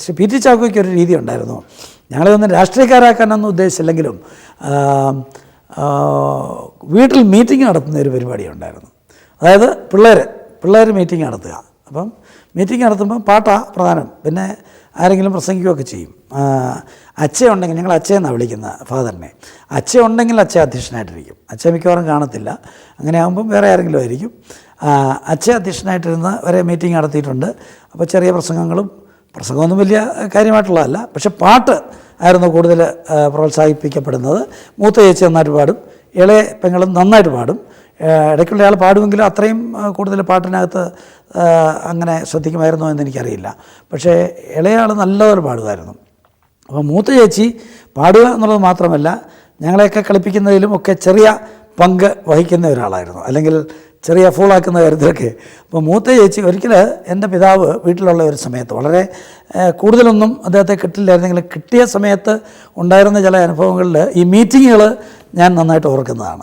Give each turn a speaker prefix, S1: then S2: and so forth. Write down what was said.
S1: Shri P T ചാക്കോയ്ക്ക് ഒരു രീതി ഉണ്ടായിരുന്നു. ഞങ്ങളെയൊന്നും രാഷ്ട്രീയക്കാരാക്കാനൊന്നും ഉദ്ദേശിച്ചില്ലെങ്കിലും വീട്ടിൽ മീറ്റിംഗ് നടത്തുന്ന ഒരു പരിപാടി ഉണ്ടായിരുന്നു. അതായത് പിള്ളേർ മീറ്റിംഗ് നടത്തുക. അപ്പം മീറ്റിംഗ് നടത്തുമ്പോൾ പാട്ടാണ് പ്രധാനം, പിന്നെ ആരെങ്കിലും പ്രസംഗിക്കുകയൊക്കെ ചെയ്യും. അച്ഛയുണ്ടെങ്കിൽ, ഞങ്ങൾ അച്ഛയെന്നാണ് വിളിക്കുന്ന ഫാദറിനെ, അച്ഛയുണ്ടെങ്കിൽ അച്ഛ അധ്യക്ഷനായിട്ടിരിക്കും. അച്ഛ മിക്കവാറും കാണത്തില്ല. അങ്ങനെ ആകുമ്പം വേറെ ആരെങ്കിലും ആയിരിക്കും. അച്ഛ അധ്യക്ഷനായിട്ടിരുന്ന് വരെ മീറ്റിംഗ് നടത്തിയിട്ടുണ്ട്. അപ്പോൾ ചെറിയ പ്രസംഗമൊന്നും വലിയ കാര്യമായിട്ടുള്ളതല്ല, പക്ഷെ പാട്ട് ആയിരുന്നു കൂടുതൽ പ്രോത്സാഹിപ്പിക്കപ്പെടുന്നത്. മൂത്ത ചേച്ചി നന്നായിട്ട് പാടും, ഇളയ പെങ്ങളും നന്നായിട്ട് പാടും. ഇടയ്ക്കുള്ള ആൾ പാടുമെങ്കിലും അത്രയും കൂടുതൽ പാട്ടിനകത്ത് അങ്ങനെ ശ്രദ്ധിക്കുമായിരുന്നോ എന്ന് എനിക്കറിയില്ല. പക്ഷേ ഇളയാൾ നല്ലപോലെ പാടുമായിരുന്നു. അപ്പോൾ മൂത്ത ചേച്ചി പാടുക എന്നുള്ളത് മാത്രമല്ല, ഞങ്ങളെയൊക്കെ കളിപ്പിക്കുന്നതിലും ഒക്കെ ചെറിയ പങ്ക് വഹിക്കുന്ന ഒരാളായിരുന്നു, അല്ലെങ്കിൽ ചെറിയ ഫൂളാക്കുന്ന കാര്യത്തിലൊക്കെ. അപ്പോൾ മൂത്ത ചേച്ചി ഒരിക്കൽ എൻ്റെ പിതാവ് വീട്ടിലുള്ള ഒരു സമയത്ത്, വളരെ കൂടുതലൊന്നും അദ്ദേഹത്തെ കിട്ടില്ലായിരുന്നെങ്കിലും കിട്ടിയ സമയത്ത് ഉണ്ടായിരുന്ന ചില അനുഭവങ്ങളിൽ ഈ മീറ്റിങ്ങുകൾ ഞാൻ നന്നായിട്ട് ഓർക്കുന്നതാണ്.